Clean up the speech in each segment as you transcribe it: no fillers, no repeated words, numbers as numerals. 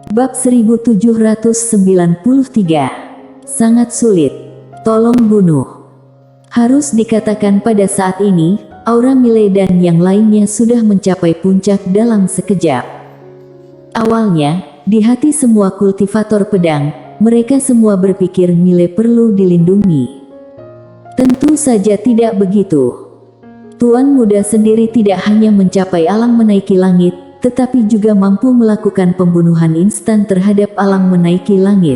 Bab 1793. Sangat sulit. Tolong bunuh. Harus dikatakan pada saat ini, aura Mile dan yang lainnya sudah mencapai puncak dalam sekejap. Awalnya, di hati semua kultivator pedang, mereka semua berpikir Mile perlu dilindungi. Tentu saja tidak begitu. Tuan muda sendiri tidak hanya mencapai alam menaiki langit, tetapi juga mampu melakukan pembunuhan instan terhadap alam menaiki langit.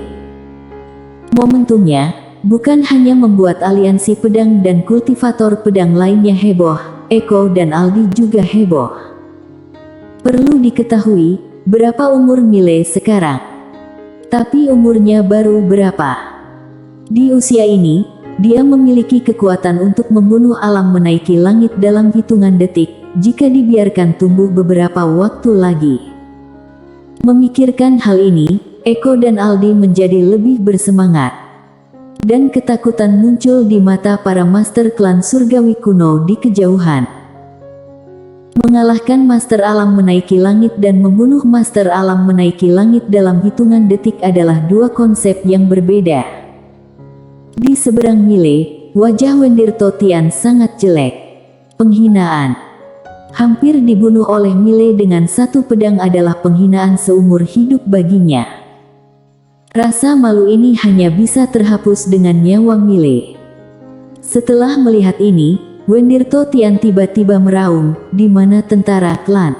Momentumnya, bukan hanya membuat aliansi pedang dan kultivator pedang lainnya heboh, Eko dan Aldi juga heboh. Perlu diketahui, berapa umur Mile sekarang? Tapi umurnya baru berapa? Di usia ini, dia memiliki kekuatan untuk membunuh alam menaiki langit dalam hitungan detik, jika dibiarkan tumbuh beberapa waktu lagi. Memikirkan hal ini, Eko dan Aldi menjadi lebih bersemangat. Dan ketakutan muncul di mata para master klan surgawi kuno di kejauhan. Mengalahkan master alam menaiki langit dan membunuh master alam menaiki langit dalam hitungan detik adalah dua konsep yang berbeda. Di seberang Mile, wajah Wendirto Tian sangat jelek. Penghinaan. Hampir dibunuh oleh Mile dengan satu pedang adalah penghinaan seumur hidup baginya. Rasa malu ini hanya bisa terhapus dengan nyawa Mile. Setelah melihat ini, Wendirto Tian tiba-tiba meraung, di mana tentara klan.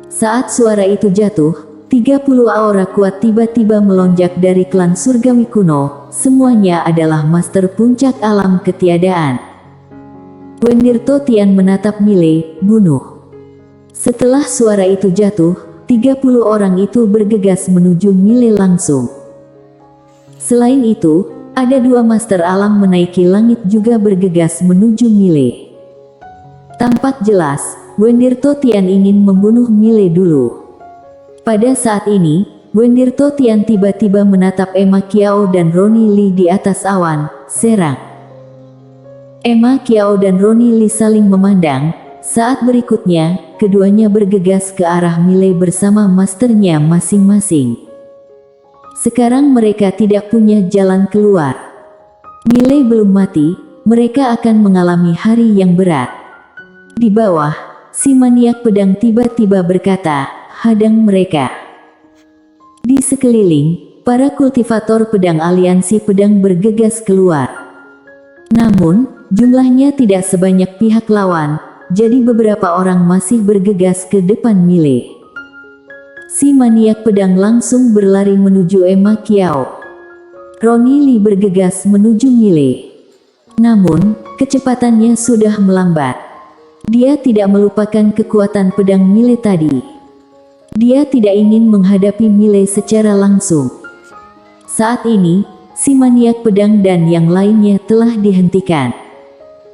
Saat suara itu jatuh, 30 aura kuat tiba-tiba melonjak dari klan surgawi kuno, semuanya adalah master puncak alam ketiadaan. Wendirto Tian menatap Mile, bunuh. Setelah suara itu jatuh, 30 orang itu bergegas menuju Mile langsung. Selain itu, ada dua master alam menaiki langit juga bergegas menuju Mile. Tampak jelas, Wendirto Tian ingin membunuh Mile dulu. Pada saat ini, Wendirto Tian tiba-tiba menatap Emma Kiao dan Roni Li di atas awan, serang. Emma Kiao dan Roni Li saling memandang. Saat berikutnya, keduanya bergegas ke arah Mile bersama masternya masing-masing. Sekarang mereka tidak punya jalan keluar. Mile belum mati, mereka akan mengalami hari yang berat. Di bawah, si maniak pedang tiba-tiba berkata, hadang mereka. Di sekeliling, para kultivator pedang aliansi pedang bergegas keluar. Namun, jumlahnya tidak sebanyak pihak lawan, jadi beberapa orang masih bergegas ke depan Mile. Si maniak pedang langsung berlari menuju Emma Kiao. Roni Li bergegas menuju Mile. Namun, kecepatannya sudah melambat. Dia tidak melupakan kekuatan pedang Mile tadi. Dia tidak ingin menghadapi Mile secara langsung. Saat ini, si maniak pedang dan yang lainnya telah dihentikan.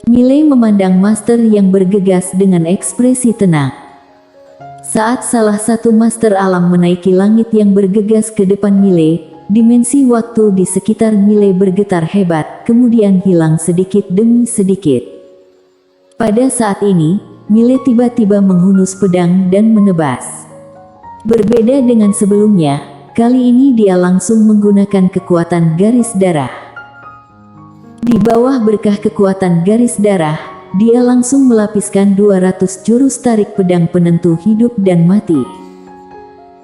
Mile memandang master yang bergegas dengan ekspresi tenang. Saat salah satu master alam menaiki langit yang bergegas ke depan Mile, dimensi waktu di sekitar Mile bergetar hebat, kemudian hilang sedikit demi sedikit. Pada saat ini, Mile tiba-tiba menghunus pedang dan menebas. Berbeda dengan sebelumnya, kali ini dia langsung menggunakan kekuatan garis darah. Di bawah berkah kekuatan garis darah, dia langsung melapiskan 200 jurus tarik pedang penentu hidup dan mati.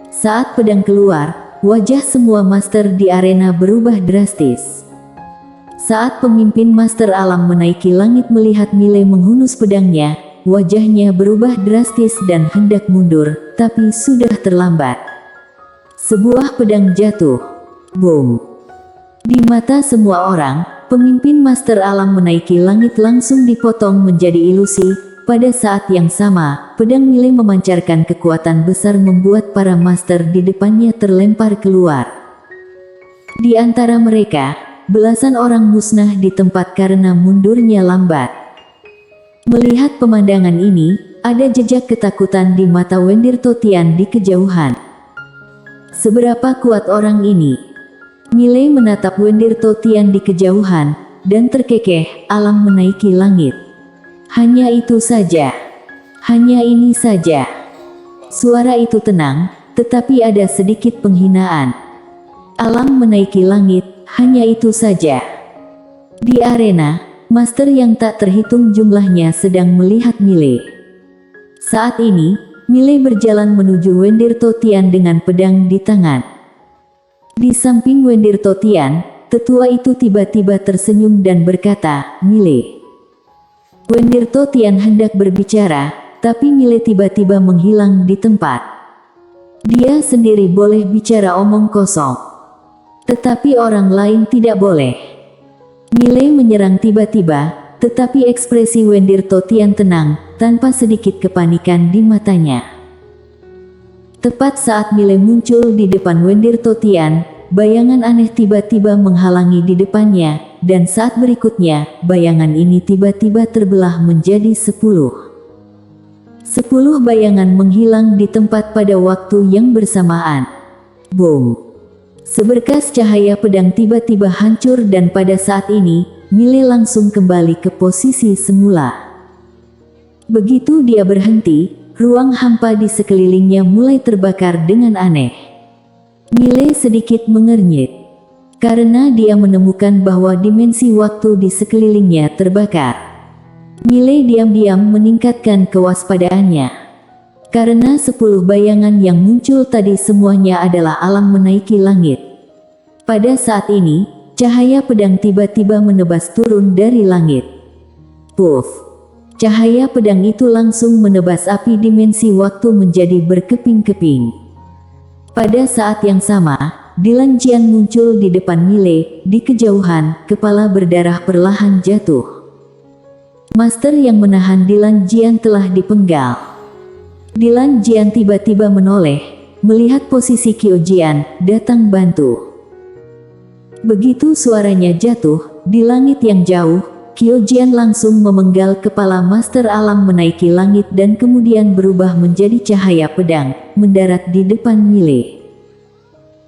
Saat pedang keluar, wajah semua master di arena berubah drastis. Saat pemimpin master alam menaiki langit melihat Mile menghunus pedangnya, wajahnya berubah drastis dan hendak mundur, tapi sudah terlambat. Sebuah pedang jatuh. Boom. Di mata semua orang, pemimpin master alam menaiki langit langsung dipotong menjadi ilusi. Pada saat yang sama, pedang Mile memancarkan kekuatan besar membuat para master di depannya terlempar keluar. Di antara mereka, belasan orang musnah di tempat karena mundurnya lambat. Melihat pemandangan ini, ada jejak ketakutan di mata Wendirto Tian di kejauhan. Seberapa kuat orang ini? Mile menatap Wendirto Tian di kejauhan, dan terkekeh, alam menaiki langit. Hanya itu saja. Hanya ini saja. Suara itu tenang, tetapi ada sedikit penghinaan. Alam menaiki langit, hanya itu saja. Di arena, master yang tak terhitung jumlahnya sedang melihat Mile. Saat ini, Mile berjalan menuju Wendir Totian dengan pedang di tangan. Di samping Wendir Totian, tetua itu tiba-tiba tersenyum dan berkata, "Mile." Wendir Totian hendak berbicara, tapi Mile tiba-tiba menghilang di tempat. Dia sendiri boleh bicara omong kosong, tetapi orang lain tidak boleh. Mile menyerang tiba-tiba, tetapi ekspresi Wendir Totian tenang, tanpa sedikit kepanikan di matanya. Tepat saat Mile muncul di depan Wendir Totian, bayangan aneh tiba-tiba menghalangi di depannya, dan saat berikutnya, bayangan ini tiba-tiba terbelah menjadi 10. 10 bayangan menghilang di tempat pada waktu yang bersamaan. Boom! Seberkas cahaya pedang tiba-tiba hancur dan pada saat ini, Mile langsung kembali ke posisi semula. Begitu dia berhenti, ruang hampa di sekelilingnya mulai terbakar dengan aneh. Mile sedikit mengernyit, karena dia menemukan bahwa dimensi waktu di sekelilingnya terbakar. Mile diam-diam meningkatkan kewaspadaannya, karena 10 bayangan yang muncul tadi semuanya adalah alam menaiki langit. Pada saat ini, cahaya pedang tiba-tiba menebas turun dari langit. Puff! Cahaya pedang itu langsung menebas api dimensi waktu menjadi berkeping-keping. Pada saat yang sama, Dilan Jian muncul di depan Mile, di kejauhan, kepala berdarah perlahan jatuh. Master yang menahan Dilan Jian telah dipenggal. Dilan Jian tiba-tiba menoleh, melihat posisi Qiu Jian, datang bantu. Begitu suaranya jatuh, di langit yang jauh, Qiu Jian langsung memenggal kepala Master Alam menaiki langit dan kemudian berubah menjadi cahaya pedang, mendarat di depan Mile.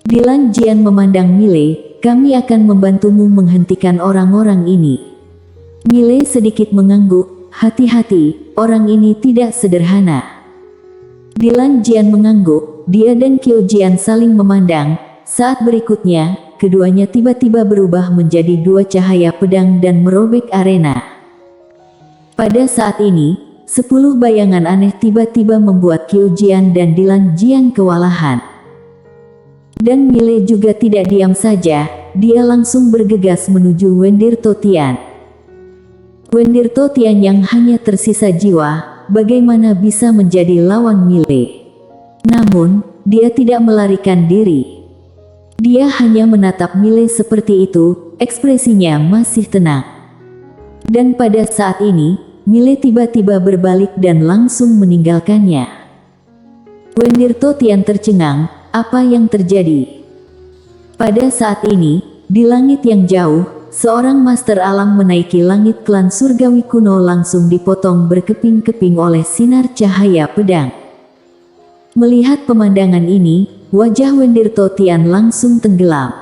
Dilan Jian memandang Mile, "Kami akan membantumu menghentikan orang-orang ini." Mile sedikit mengangguk, "Hati-hati, orang ini tidak sederhana." Dilan Jian mengangguk, dia dan Qiu Jian saling memandang. Saat berikutnya, keduanya tiba-tiba berubah menjadi 2 cahaya pedang dan merobek arena. Pada saat ini, 10 bayangan aneh tiba-tiba membuat Qiu Jian dan Dilan Jian kewalahan. Dan Mile juga tidak diam saja, dia langsung bergegas menuju Wendir Totian. Wendir Totian yang hanya tersisa jiwa, bagaimana bisa menjadi lawan Mile? Namun, dia tidak melarikan diri. Dia hanya menatap Mile seperti itu, ekspresinya masih tenang. Dan pada saat ini, Mile tiba-tiba berbalik dan langsung meninggalkannya. Wendir Totian tercengang, apa yang terjadi? Pada saat ini, di langit yang jauh, seorang master alam menaiki langit klan surgawi kuno langsung dipotong berkeping-keping oleh sinar cahaya pedang. Melihat pemandangan ini, wajah Wendir Totian langsung tenggelam.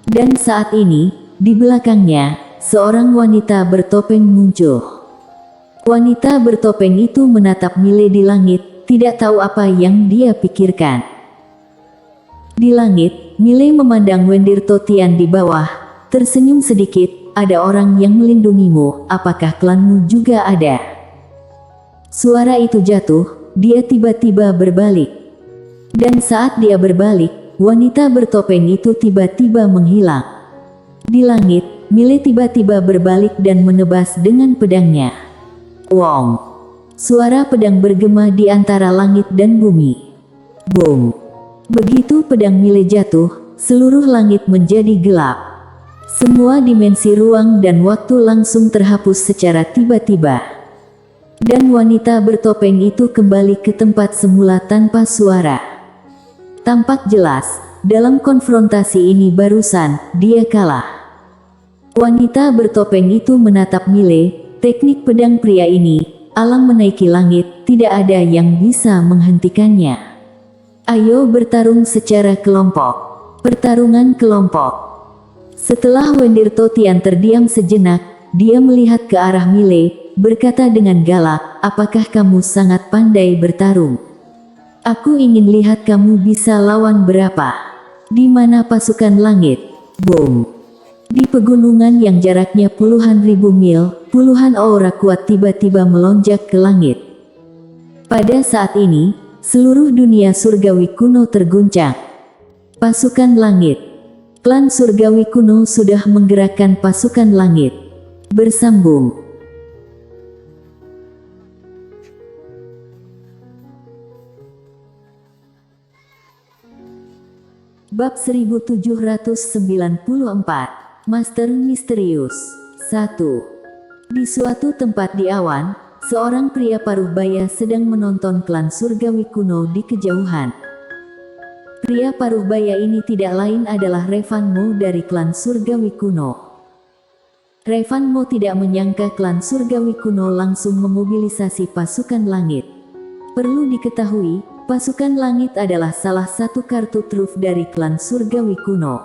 Dan saat ini, di belakangnya, seorang wanita bertopeng muncul. Wanita bertopeng itu menatap Mile di langit, tidak tahu apa yang dia pikirkan. Di langit, Mile memandang Wendir Totian di bawah. Tersenyum sedikit, "Ada orang yang melindungimu, apakah klanmu juga ada?" Suara itu jatuh, dia tiba-tiba berbalik. Dan saat dia berbalik, wanita bertopeng itu tiba-tiba menghilang. Di langit, Mile tiba-tiba berbalik dan menebas dengan pedangnya. Wong! Suara pedang bergema di antara langit dan bumi. Boom! Begitu pedang Mile jatuh, seluruh langit menjadi gelap. Semua dimensi ruang dan waktu langsung terhapus secara tiba-tiba. Dan wanita bertopeng itu kembali ke tempat semula tanpa suara. Tampak jelas, dalam konfrontasi ini barusan, dia kalah. Wanita bertopeng itu menatap Mile, teknik pedang pria ini, alam menaiki langit, tidak ada yang bisa menghentikannya. Ayo bertarung secara kelompok. Pertarungan kelompok. Setelah Wendir Totian terdiam sejenak, dia melihat ke arah Mile, berkata dengan galak, "Apakah kamu sangat pandai bertarung?" Aku ingin lihat kamu bisa lawan berapa. Di mana pasukan langit? Boom. Di pegunungan yang jaraknya puluhan ribu mil, puluhan aura kuat tiba-tiba melonjak ke langit. Pada saat ini, seluruh dunia surgawi kuno terguncang. Pasukan langit. Klan surgawi kuno sudah menggerakkan pasukan langit. Bersambung. Bab 1794, Master Misterius. 1. Di suatu tempat di awan, seorang pria paruh baya sedang menonton klan surgawi kuno di kejauhan. Pria paruh baya ini tidak lain adalah Revan Mo dari klan surgawi kuno. Revan Mo tidak menyangka klan surgawi kuno langsung memobilisasi pasukan langit. Perlu diketahui, pasukan langit adalah salah satu kartu truf dari klan surgawi kuno.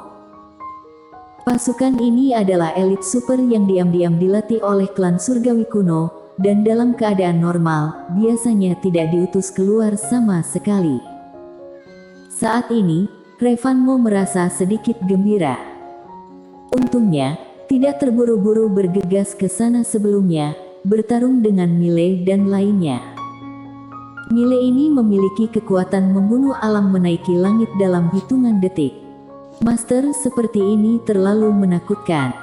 Pasukan ini adalah elit super yang diam-diam dilatih oleh klan surgawi kuno, dan dalam keadaan normal, biasanya tidak diutus keluar sama sekali. Saat ini, Revan Mo merasa sedikit gembira. Untungnya, tidak terburu-buru bergegas ke sana sebelumnya, bertarung dengan Mile dan lainnya. Mile ini memiliki kekuatan membunuh alam menaiki langit dalam hitungan detik. Master seperti ini terlalu menakutkan.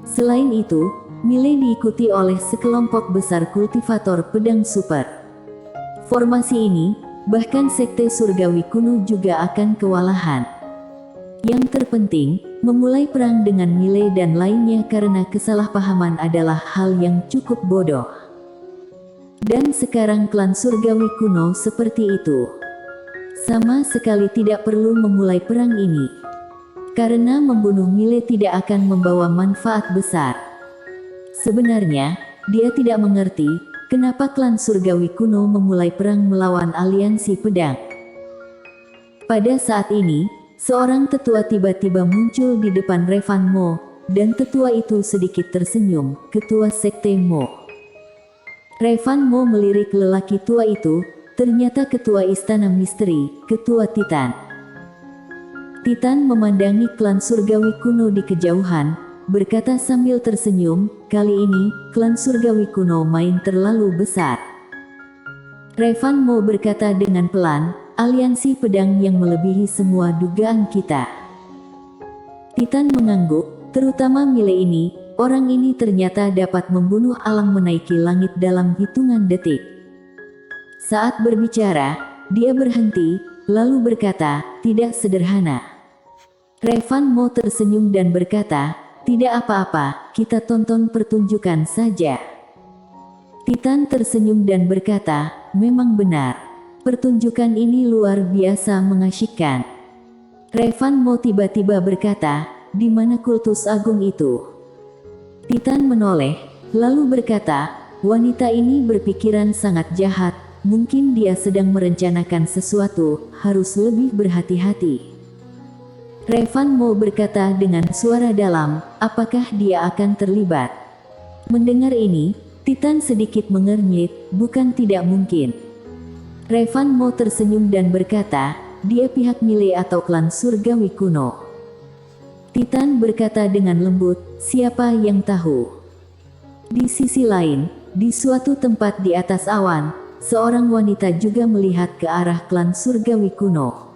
Selain itu, Mile diikuti oleh sekelompok besar kultivator pedang super. Formasi ini, bahkan sekte surgawi kuno juga akan kewalahan. Yang terpenting, memulai perang dengan Mile dan lainnya karena kesalahpahaman adalah hal yang cukup bodoh. Dan sekarang klan surgawi kuno seperti itu. Sama sekali tidak perlu memulai perang ini. Karena membunuh Mile tidak akan membawa manfaat besar. Sebenarnya, dia tidak mengerti kenapa klan surgawi kuno memulai perang melawan aliansi pedang. Pada saat ini, seorang tetua tiba-tiba muncul di depan Revan Mo, dan tetua itu sedikit tersenyum, ketua sekte Mo. Revan Mo melirik lelaki tua itu, ternyata ketua istana misteri, ketua Titan. Titan memandangi klan surgawi kuno di kejauhan, berkata sambil tersenyum, kali ini, klan surgawi kuno main terlalu besar. Revan Mo berkata dengan pelan, aliansi pedang yang melebihi semua dugaan kita. Titan mengangguk, terutama Mile ini. Orang ini ternyata dapat membunuh alam menaiki langit dalam hitungan detik. Saat berbicara, dia berhenti, lalu berkata, tidak sederhana. Revan Mo tersenyum dan berkata, tidak apa-apa, kita tonton pertunjukan saja. Titan tersenyum dan berkata, memang benar. Pertunjukan ini luar biasa mengasyikkan. Revan Mo tiba-tiba berkata, di mana kultus agung itu? Titan menoleh, lalu berkata, wanita ini berpikiran sangat jahat, mungkin dia sedang merencanakan sesuatu, harus lebih berhati-hati. Revan Mo berkata dengan suara dalam, apakah dia akan terlibat? Mendengar ini, Titan sedikit mengernyit, bukan tidak mungkin. Revan Mo tersenyum dan berkata, dia pihak Mile atau klan surgawi kuno. Titan berkata dengan lembut, siapa yang tahu? Di sisi lain, di suatu tempat di atas awan, seorang wanita juga melihat ke arah klan surgawi kuno.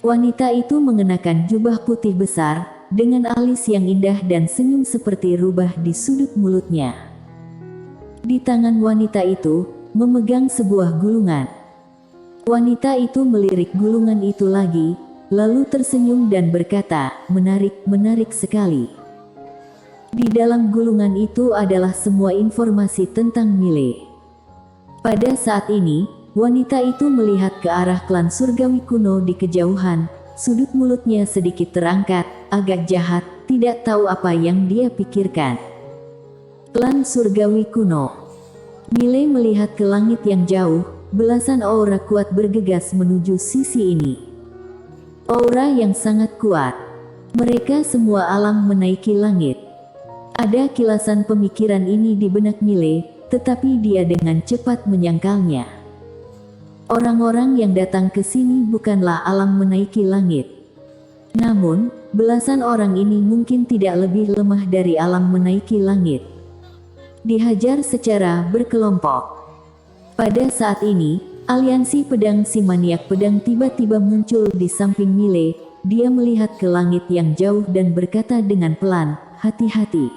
Wanita itu mengenakan jubah putih besar, dengan alis yang indah dan senyum seperti rubah di sudut mulutnya. Di tangan wanita itu, memegang sebuah gulungan. Wanita itu melirik gulungan itu lagi, lalu tersenyum dan berkata, menarik sekali. Di dalam gulungan itu adalah semua informasi tentang Mile. Pada saat ini, wanita itu melihat ke arah klan surgawi kuno di kejauhan, sudut mulutnya sedikit terangkat, agak jahat, tidak tahu apa yang dia pikirkan. Klan surgawi kuno. Mile melihat ke langit yang jauh, belasan aura kuat bergegas menuju sisi ini. Aura yang sangat kuat. Mereka semua alam menaiki langit. Ada kilasan pemikiran ini di benak Mile, tetapi dia dengan cepat menyangkalnya. Orang-orang yang datang ke sini bukanlah alam menaiki langit. Namun, belasan orang ini mungkin tidak lebih lemah dari alam menaiki langit. Dihajar secara berkelompok. Pada saat ini, aliansi pedang si maniak pedang tiba-tiba muncul di samping Mile. Dia melihat ke langit yang jauh dan berkata dengan pelan, "Hati-hati."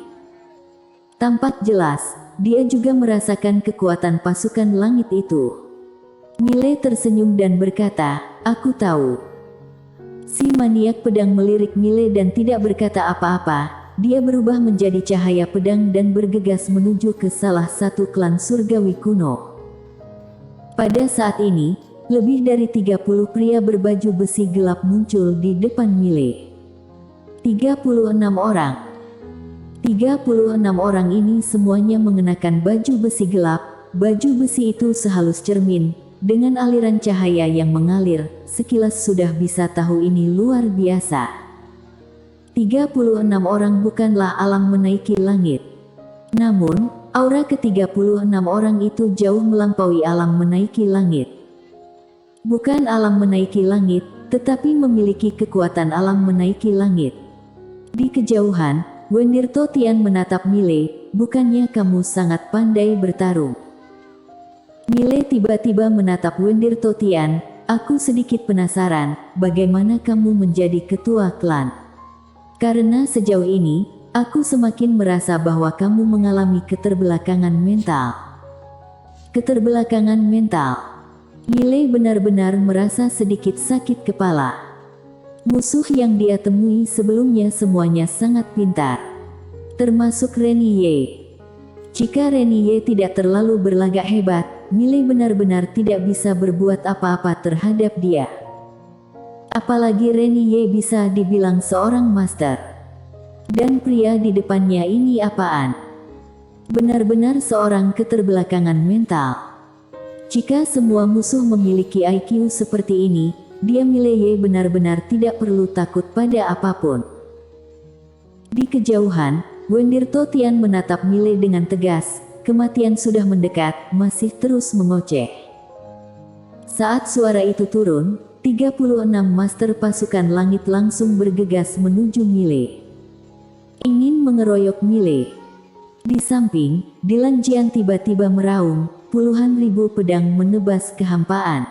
Tampak jelas, dia juga merasakan kekuatan pasukan langit itu. Mile tersenyum dan berkata, "Aku tahu." Si maniak pedang melirik Mile dan tidak berkata apa-apa. Dia berubah menjadi cahaya pedang dan bergegas menuju ke salah satu klan surgawi kuno. Pada saat ini, lebih dari 30 pria berbaju besi gelap muncul di depan Mile. 36 orang. 36 orang ini semuanya mengenakan baju besi gelap. Baju besi itu sehalus cermin, dengan aliran cahaya yang mengalir, sekilas sudah bisa tahu ini luar biasa. 36 orang bukanlah alam menaiki langit. Namun, aura ke-36 orang itu jauh melampaui alam menaiki langit. Bukan alam menaiki langit, tetapi memiliki kekuatan alam menaiki langit. Di kejauhan, Wendirto Tian menatap Mile, "Bukannya kamu sangat pandai bertarung?" Mile tiba-tiba menatap Wendirto Tian, "Aku sedikit penasaran, bagaimana kamu menjadi ketua klan? Karena sejauh ini, aku semakin merasa bahwa kamu mengalami keterbelakangan mental." Keterbelakangan mental. Mile benar-benar merasa sedikit sakit kepala. Musuh yang dia temui sebelumnya semuanya sangat pintar. Termasuk Renie. Jika Renie tidak terlalu berlagak hebat, Mile benar-benar tidak bisa berbuat apa-apa terhadap dia. Apalagi Renie bisa dibilang seorang master. Dan pria di depannya ini apaan? Benar-benar seorang keterbelakangan mental. Jika semua musuh memiliki IQ seperti ini, dia Mile benar-benar tidak perlu takut pada apapun. Di kejauhan, Wendirto Tian menatap Mile dengan tegas. Kematian sudah mendekat, masih terus mengoceh. Saat suara itu turun, 36 master pasukan langit langsung bergegas menuju Mile. Ingin mengeroyok Mile. Di samping, Dilan Jian tiba-tiba meraung, puluhan ribu pedang menebas kehampaan.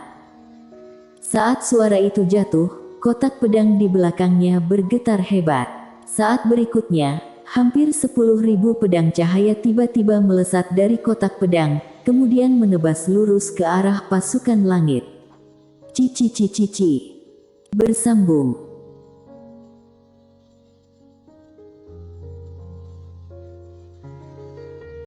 Saat suara itu jatuh, kotak pedang di belakangnya bergetar hebat. Saat berikutnya, hampir 10.000 pedang cahaya tiba-tiba melesat dari kotak pedang, kemudian menebas lurus ke arah pasukan langit. Cici. Bersambung.